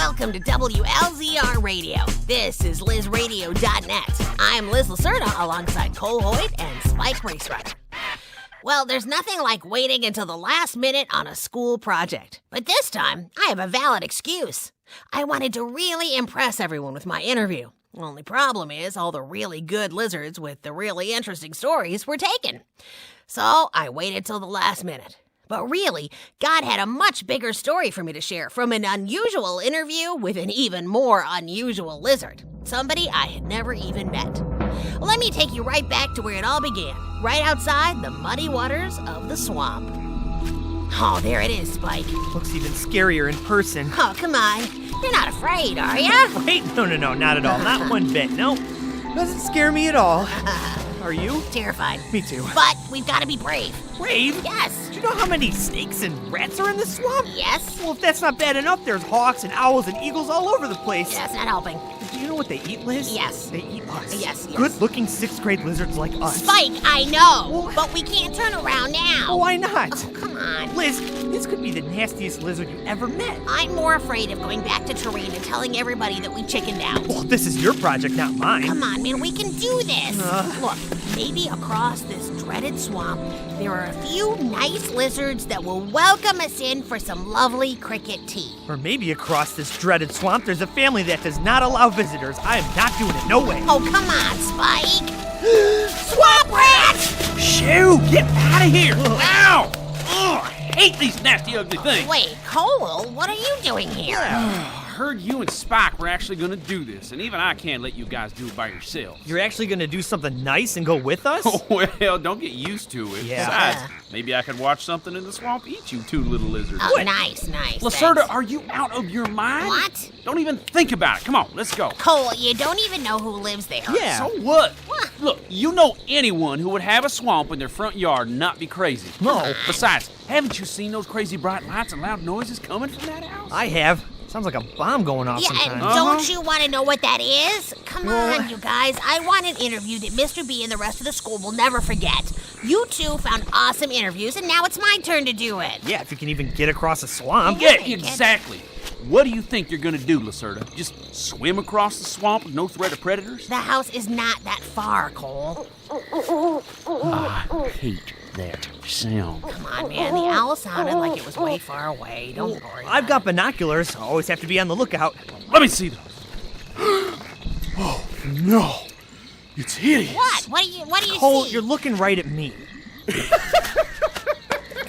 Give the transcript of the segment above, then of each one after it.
Welcome to WLZR Radio. This is LizRadio.net. I'm Liz Lacerda alongside Cole Hoyt and Spike Racerunner. Well, there's nothing like waiting until the last minute on a school project. But this time, I have a valid excuse. I wanted to really impress everyone with my interview. The only problem is all the really good lizards with the really interesting stories were taken. So I waited till the last minute. But really, God had a much bigger story for me to share from an unusual interview with an even more unusual lizard. Somebody I had never even met. Let me take you right back to where it all began, right outside the muddy waters of the swamp. Oh, there it is, Spike. Looks even scarier in person. Oh, come on. You're not afraid, are ya? Wait, no, not at all. Not one bit, no. Doesn't scare me at all. Are you? Terrified. Me too. But we've got to be brave. Brave? Yes. Do you know how many snakes and rats are in this swamp? Yes. Well, if that's not bad enough, there's hawks and owls and eagles all over the place. That's not helping. Do you know what they eat, Liz? Yes. They eat us. Yes. Good-looking sixth-grade lizards like us. Spike, I know. Well, but we can't turn around now. Why not? Oh, come on. Liz, this could be the nastiest lizard you ever met. I'm more afraid of going back to Terrene and telling everybody that we chickened out. Well, this is your project, not mine. Come on, man, we can do this. Look, maybe across this dreaded swamp, there are a few nice lizards that will welcome us in for some lovely cricket tea. Or maybe across this dreaded swamp, there's a family that does not allow visitors. I am not doing it, no way. Oh, come on, Spike. Swamp rats! Shoo! Get out of here! Ow! Ugh, I hate these nasty, ugly things. Wait, Cole, what are you doing here? I heard you and Spike were actually going to do this, and even I can't let you guys do it by yourselves. You're actually going to do something nice and go with us? Well, don't get used to it. Yeah. Besides, maybe I could watch something in the swamp eat you two little lizards. Oh, nice. Lacerda, thanks. are you out of your mind? What? Don't even think about it. Come on, let's go. Cole, you don't even know who lives there. Yeah. So what? What? Look, you know anyone who would have a swamp in their front yard and not be crazy. No. Besides, haven't you seen those crazy bright lights and loud noises coming from that house? I have. Sounds like a bomb going off Yeah, and sometimes. don't you want to know what that is? Come on, you guys. I want an interview that Mr. B and the rest of the school will never forget. You two found awesome interviews, and now it's my turn to do it. Yeah, if you can even get across a swamp. Yeah, exactly. What do you think you're gonna do, Lacerda? Just swim across the swamp with no threat of predators? The house is not that far, Cole. I hate that sound. Come on, man. The owl sounded like it was way far away. Don't worry. I've got binoculars. I always have to be on the lookout. Let me see those. Oh, no. It's hideous. What? What do you Cole, see? you're looking right at me.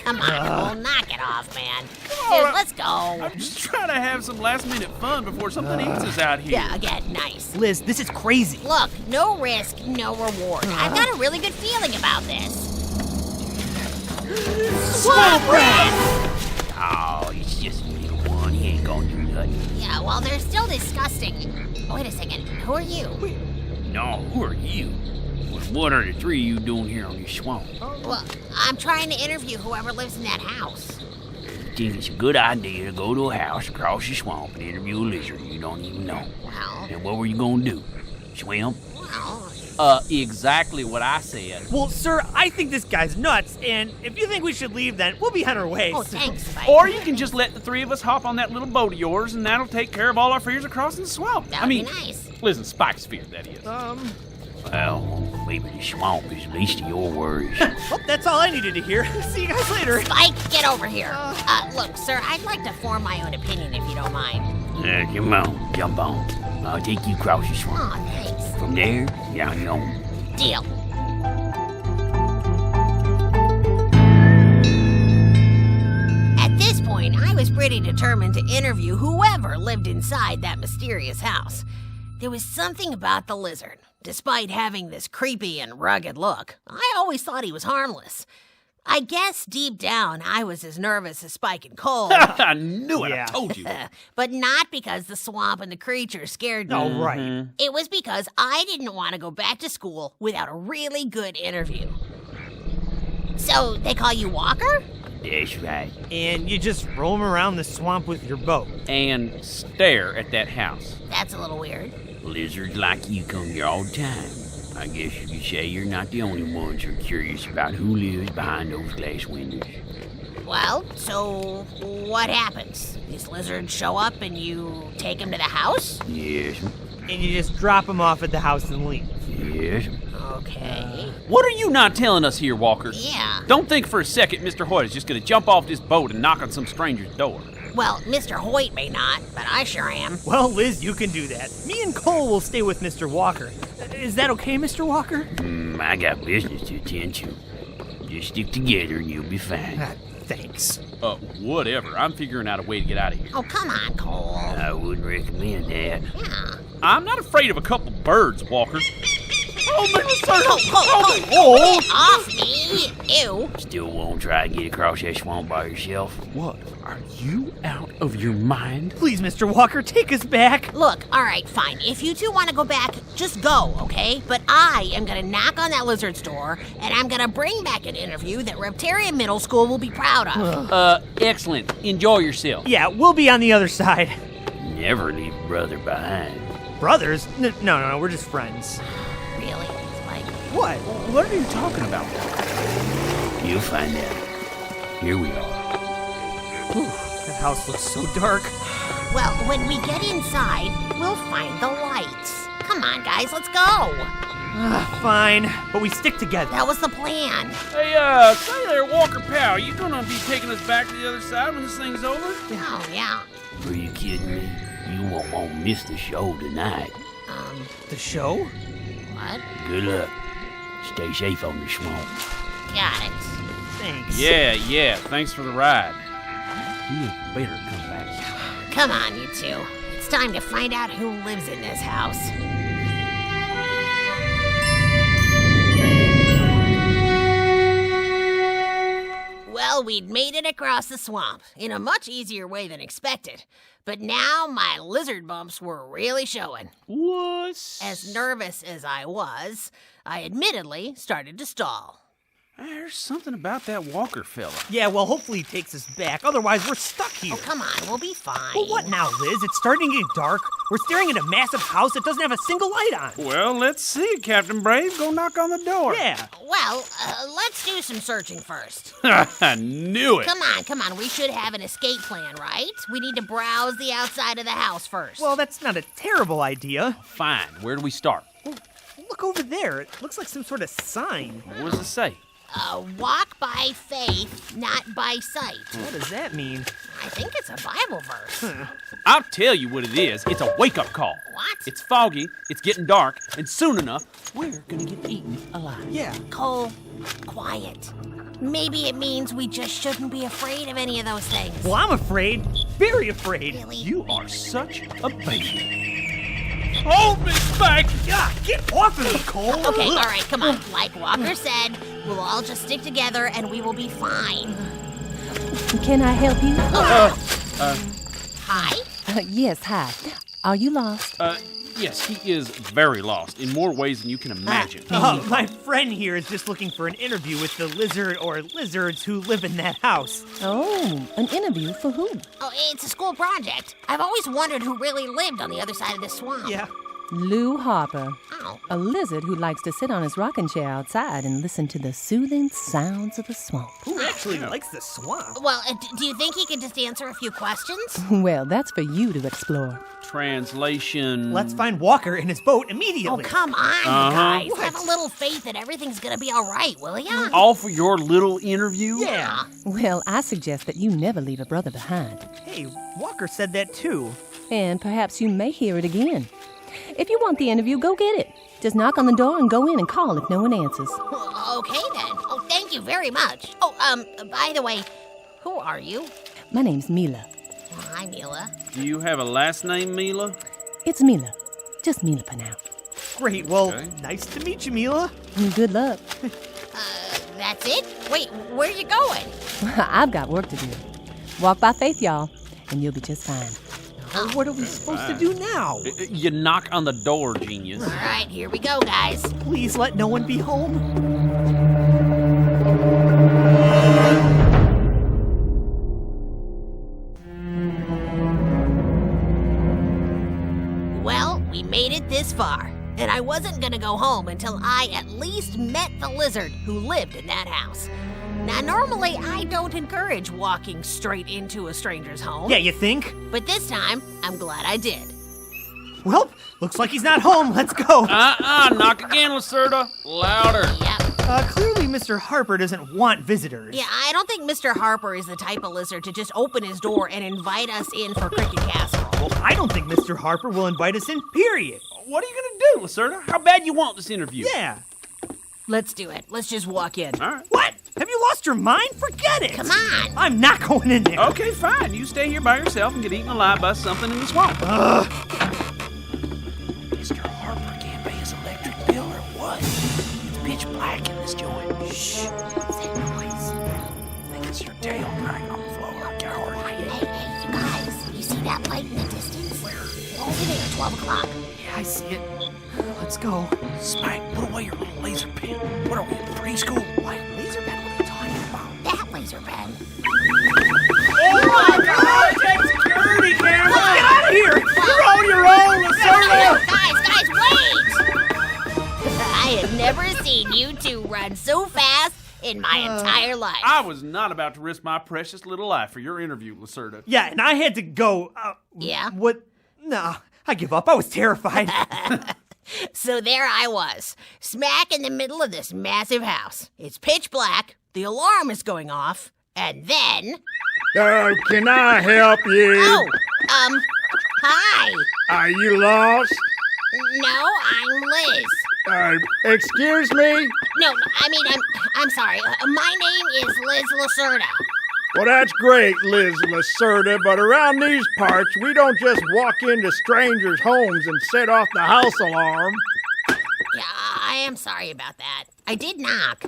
Come on, Cole. Knock it off, man. Dude, let's go. I'm just trying to have some last-minute fun before something eats us out here. Yeah, again, nice. Liz, this is crazy. Look, no risk, no reward. I've got a really good feeling about this. Swamp rat! Oh, it's just a little one. He ain't gonna do nothing. Yeah, well, they're still disgusting. Wait a second. Who are you? No, who are you? What are the three of you doing here on this swamp? Well, I'm trying to interview whoever lives in that house. I think it's a good idea to go to a house across the swamp and interview a lizard you don't even know. Well, And what were you gonna do? Swim? well, Exactly what I said. Well, sir, I think this guy's nuts, and if you think we should leave, then we'll be on our way. oh, thanks, Spike. Or you can just let the three of us hop on that little boat of yours, and that'll take care of all our fears of crossing the swamp. That would be nice. Listen, Spike's fear, that is. Well, maybe the swamp is least of your worries. Oh, that's all I needed to hear. See you guys later. Spike, get over here. Look, sir, I'd like to form my own opinion if you don't mind. Come on, jump on. I'll take you across the swamp. Aw, thanks. From there, down your own. Deal. At this point, I was pretty determined to interview whoever lived inside that mysterious house. There was something about the lizard. Despite having this creepy and rugged look, I always thought he was harmless. I guess deep down, I was as nervous as Spike and Cole. I knew it, Yeah. I told you. But not because the swamp and the creatures scared me. Oh, right. It was because I didn't want to go back to school without a really good interview. So, they call you Walker? That's right. And you just roam around the swamp with your boat. And stare at that house. That's a little weird. Lizards like you come here all the time. I guess you could say you're not the only ones who are curious about who lives behind those glass windows. Well, so what happens? These lizards show up and you take them to the house? Yes, And you just drop them off at the house and leave. yes. Okay. What are you not telling us here, Walker? Yeah. Don't think for a second Mr. Hoyt is just gonna jump off this boat and knock on some stranger's door. Well, Mr. Hoyt may not, but I sure am. Well, Liz, you can do that. Me and Cole will stay with Mr. Walker. Is that okay, Mr. Walker? I got business to attend to. Just stick together and you'll be fine. Thanks. Whatever. I'm figuring out a way to get out of here. Oh, come on, Cole. I wouldn't recommend that. Yeah. I'm not afraid of a couple birds, Walker. Oh, Mr. Cole, get off me! Ew. Still won't try to get across that swamp by yourself? What? Are you out of your mind? Please, Mr. Walker, take us back. Look, all right, fine. If you two want to go back, just go, okay? But I am going to knock on that lizard's door, and I'm going to bring back an interview that Reptarian Middle School will be proud of. Excellent. Enjoy yourself. Yeah, we'll be on the other side. Never leave a brother behind. Brothers? No, we're just friends. Really? Like, What? What are you talking about? You'll find out. Here we are. That house looks so dark. well, when we get inside, we'll find the lights. Come on, guys, let's go. Fine, but we stick together. That was the plan. Hey, say there, Walker pal, you gonna be taking us back to the other side when this thing's over? Oh, yeah. Are you kidding me? You won't miss the show tonight. The show? What? Good luck. Stay safe on the swamp. Got it. Thanks. Yeah, thanks for the ride. You better come back. Come on, you two. It's time to find out who lives in this house. Well, we'd made it across the swamp in a much easier way than expected. But now my lizard bumps were really showing. What? As nervous as I was, I admittedly started to stall. There's something about that Walker fella. Yeah, well, hopefully he takes us back. Otherwise, we're stuck here. Oh, come on, we'll be fine. Well, what now, Liz? It's starting to get dark. We're staring at a massive house that doesn't have a single light on. Well, let's see it, Captain Brave. Go knock on the door. Yeah. Well, let's do some searching first. I knew it. Come on, we should have an escape plan, right? We need to browse the outside of the house first. Well, that's not a terrible idea. Fine. Where do we start? Look over there. It looks like some sort of sign. What does it say? Walk by faith, not by sight. What does that mean? I think it's a Bible verse. I'll tell you what it is. It's a wake-up call. What? It's foggy, it's getting dark, and soon enough, we're gonna get eaten alive. Yeah. Cole, quiet. Maybe it means we just shouldn't be afraid of any of those things. Well, I'm afraid. Very afraid. Really? You are such a baby. Hold me back! Yeah, get off of me, Cole. Okay, all right, come on. Like Walker said, we'll all just stick together and we will be fine. Can I help you? Hi? Yes, hi. Are you lost? Yes, he is very lost in more ways than you can imagine. My friend here is just looking for an interview with the lizard or lizards who live in that house. Oh, an interview for who? Oh, it's a school project. I've always wondered who really lived on the other side of this swamp. Yeah. Lou Harper, Oh, a lizard who likes to sit on his rocking chair outside and listen to the soothing sounds of the swamp. Who actually likes the swamp? well, do you think he could just answer a few questions? Well, that's for you to explore. Translation. Let's find Walker in his boat Oh, immediately. come on, you guys. What? Have a little faith that everything's gonna be all right, will ya? All for your little interview? Yeah. Well, I suggest that you never leave a brother behind. Hey, Walker said that too. And perhaps you may hear it again. If you want the interview, go get it. Just knock on the door and go in and call if no one answers. Okay, then. Oh, thank you very much. Oh, by the way, who are you? My name's Mila. Hi, Mila. Do you have a last name, Mila? It's Mila. Just Mila for now. Great, well, Okay. nice to meet you, Mila. Good luck. That's it? Wait, where are you going? I've got work to do. Walk by faith, y'all, and you'll be just fine. Well, what are we supposed to do now? You knock on the door, genius. All right, here we go, guys. Please let no one be home. Well, we made it this far, and I wasn't gonna go home until I at least met the lizard who lived in that house. Now, normally I don't encourage walking straight into a stranger's home. Yeah, you think? But this time, I'm glad I did. Well, looks like he's not home. Let's go. Knock again, Lacerda. Louder. Yep. Clearly Mr. Harper doesn't want visitors. Yeah, I don't think Mr. Harper is the type of lizard to just open his door and invite us in for cricket casserole. Well, I don't think Mr. Harper will invite us in, period. What are you gonna do, Lacerda? How bad you want this interview? Yeah. Let's do it. Let's just walk in. All right. What? Have you lost your mind? Forget it. Come on. I'm not going in there. Okay, fine. You stay here by yourself and get eaten alive by something in the swamp. Mr. Harper can't pay his electric bill or what? It's pitch black in this joint. Shh. What's that noise? I think it's your tail dragging on the floor, coward. Hey, you guys. You see that light in the distance? Where? Over there, 12 o'clock. Yeah, I see it. Let's go. Spike, put away your little laser pen. What are we, in preschool? What laser pen? What are you talking about? That laser pen. Oh my God! Take security camera! Get out of here! You're on your own, Lacerda! Guys, wait! I had never seen you two run so fast in my entire life. I was not about to risk my precious little life for your interview, Lacerda. Yeah, and I had to go. Yeah? What? Nah, I give up. I was terrified. So there I was, smack in the middle of this massive house. It's pitch black, the alarm is going off, and then... Can I help you? Oh, hi. Are you lost? No, I'm Liz. Excuse me? No, I mean, I'm sorry. My name is Liz Lacerda. Well, that's great, Liz Lacerda, but around these parts, we don't just walk into strangers' homes and set off the house alarm. Yeah, I am sorry about that. I did knock.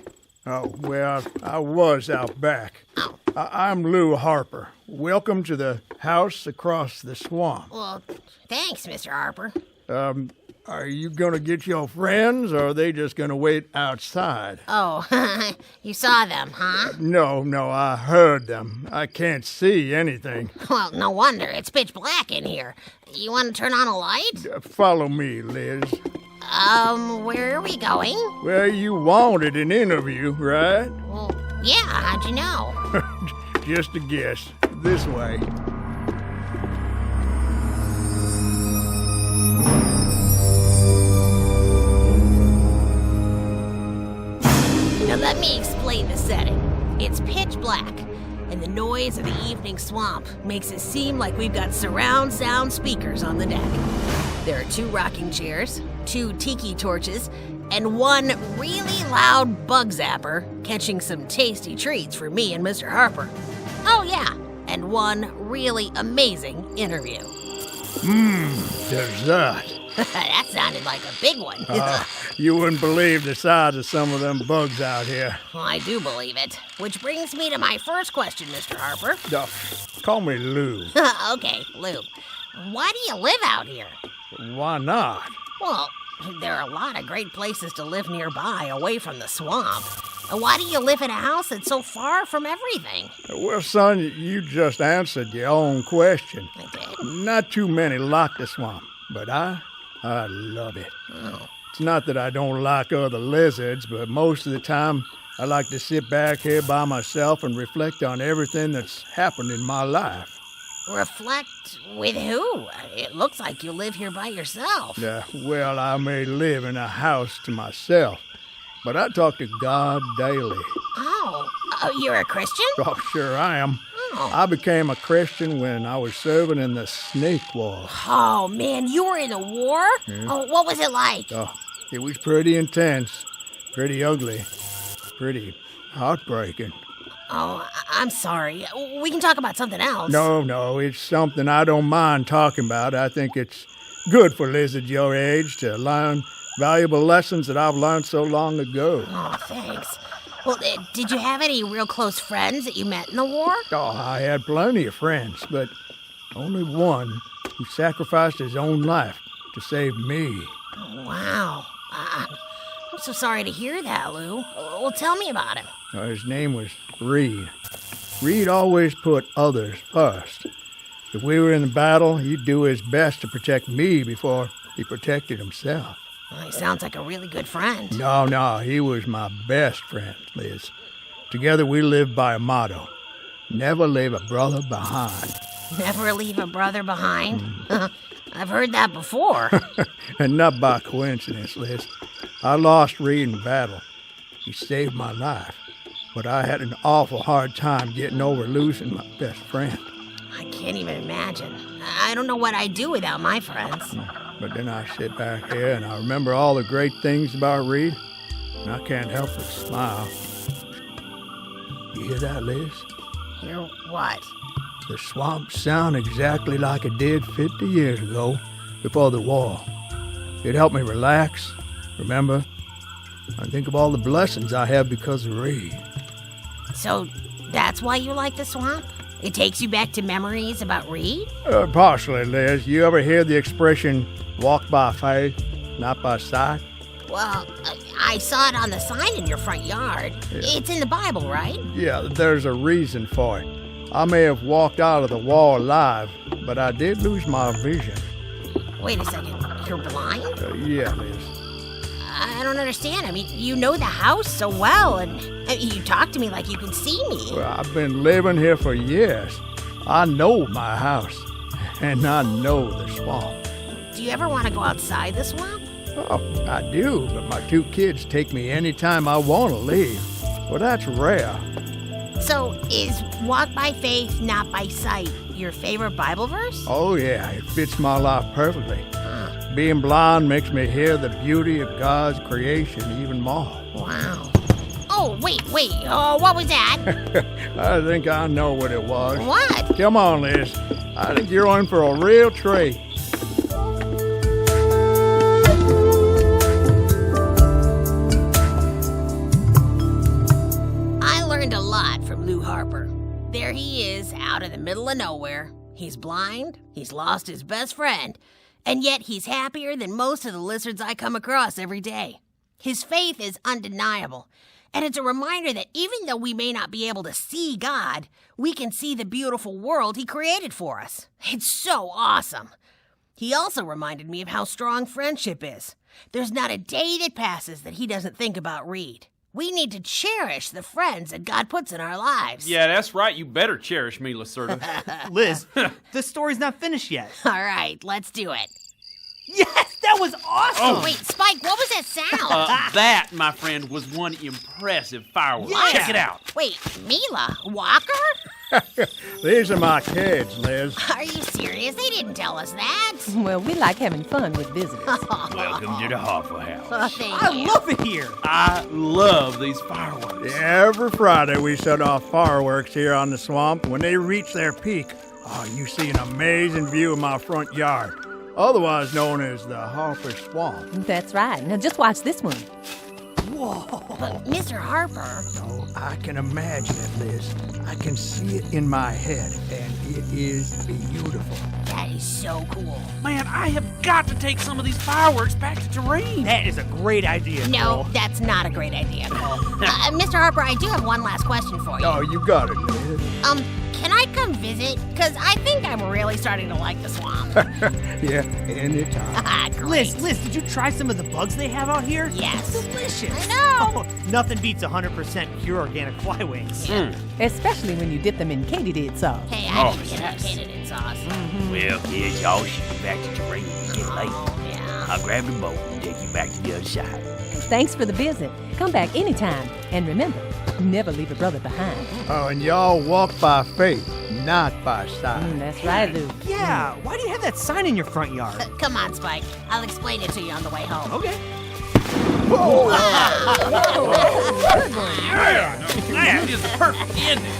Oh, well, I was out back. Oh. I'm Lou Harper. Welcome to the house across the swamp. Well, thanks, Mr. Harper. Are you going to get your friends, or are they just going to wait outside? Oh, you saw them, huh? No, I heard them. I can't see anything. Well, no wonder. It's pitch black in here. You want to turn on a light? Follow me, Liz. Where are we going? Well, you wanted an interview, right? Well, yeah, how'd you know? Just a guess. This way. Now let me explain the setting. It's pitch black, and the noise of the evening swamp makes it seem like we've got surround sound speakers on the deck. There are 2 rocking chairs, 2 tiki torches, and 1 really loud bug zapper catching some tasty treats for me and Mr. Harper. Oh yeah, and 1 really amazing interview. Dessert. That sounded like a big one. You wouldn't believe the size of some of them bugs out here. Well, I do believe it. Which brings me to my first question, Mr. Harper. Call me Lou. Okay, Lou. Why do you live out here? Why not? Well, there are a lot of great places to live nearby, away from the swamp. Why do you live in a house that's so far from everything? Well, son, you just answered your own question. I did. Not too many like the swamp, but I love it. Oh. It's not that I don't like other lizards, but most of the time I like to sit back here by myself and reflect on everything that's happened in my life. Reflect with who? It looks like you live here by yourself. Well, I may live in a house to myself, but I talk to God daily. Oh, you're a Christian? Oh, sure I am. Oh. I became a Christian when I was serving in the Snake War. Oh, man, you were in a war? Yeah. Oh, what was it like? Oh, it was pretty intense, pretty ugly, pretty heartbreaking. Oh, I'm sorry. We can talk about something else. No, it's something I don't mind talking about. I think it's good for lizards your age to learn valuable lessons that I've learned so long ago. Oh, thanks. Well, did you have any real close friends that you met in the war? Oh, I had plenty of friends, but only one who sacrificed his own life to save me. Oh, wow. I'm so sorry to hear that, Lou. Well, tell me about him. His name was Reed. Reed always put others first. If we were in the battle, he'd do his best to protect me before he protected himself. Well, he sounds like a really good friend. No, he was my best friend, Liz. Together we live by a motto: never leave a brother behind. Never leave a brother behind? I've heard that before. And not by coincidence, Liz. I lost Reed in battle. He saved my life. But I had an awful hard time getting over losing my best friend. I can't even imagine. I don't know what I'd do without my friends. But then I sit back here and I remember all the great things about Reed, and I can't help but smile. You hear that, Liz? Hear what? The swamp sound exactly like it did 50 years ago, before the war. It helped me relax, remember, and think of all the blessings I have because of Reed. So that's why you like the swamp? It takes you back to memories about Reed? Partially, Liz. You ever hear the expression, walk by faith, not by sight? Well, I saw it on the sign in your front yard. Yeah. It's in the Bible, right? Yeah, there's a reason for it. I may have walked out of the wall alive, but I did lose my vision. Wait a second. You're blind? Yeah, Liz. I don't understand. I mean, you know the house so well, and you talk to me like you can see me. Well, I've been living here for years. I know my house, and I know the swamp. Do you ever want to go outside the swamp? Oh, I do, but my two kids take me anytime I want to leave. Well, that's rare. So, is walk by faith, not by sight, your favorite Bible verse? Oh, yeah, it fits my life perfectly. Being blind makes me hear the beauty of God's creation even more. Wow. Oh, wait. What was that? I think I know what it was. What? Come on, Liz. I think you're in for a real treat. I learned a lot from Lou Harper. There he is, out in the middle of nowhere. He's blind, he's lost his best friend, and yet he's happier than most of the lizards I come across every day. His faith is undeniable, and it's a reminder that even though we may not be able to see God, we can see the beautiful world He created for us. It's so awesome. He also reminded me of how strong friendship is. There's not a day that passes that he doesn't think about Reed. We need to cherish the friends that God puts in our lives. Yeah, that's right. You better cherish Mila, Liz, the story's not finished yet. All right, let's do it. Yes, that was awesome! Wait, Spike, what was that sound? That, my friend, was one impressive firework. Yeah. Check it out. Wait, Mila? Walker? These are my kids, Liz. Are you serious? They didn't tell us that. Well, we like having fun with visitors. Welcome to the Harper House. Oh, thank I you. love it here. I love these fireworks. Every Friday we set off fireworks here on the swamp. When they reach their peak, you see an amazing view of my front yard, otherwise known as the Harper Swamp. That's right. Now just watch this one. But Mr. Harper, Oh, I can imagine it, Liz. I can see it in my head, and it is beautiful. that is so cool. Man, I have got to take some of these fireworks back to Terrene. That is a great idea, No, Cole. that's not a great idea, Cole. Mr. Harper, I do have one last question for you. Oh, you got it, Liz. Can I come visit? Because I think I'm really starting to like the swamp. Yeah, anytime. Great. Liz, did you try some of the bugs they have out here? Yes. It's delicious. I know. Oh, nothing beats 100% pure organic fly wings. Especially when you dip them in katydid sauce. Hey, I didn't get located in sauce. Well, kids, y'all should be back to Terrene. It's getting late. Oh, yeah. I'll grab the boat and take you back to the other side. Thanks for the visit. Come back anytime. And remember, never leave a brother behind. Oh, and y'all walk by faith, not by sight. That's right, Lou. Yeah, why do you have that sign in your front yard? Come on, Spike. I'll explain it to you on the way home. Okay. That is the perfect ending.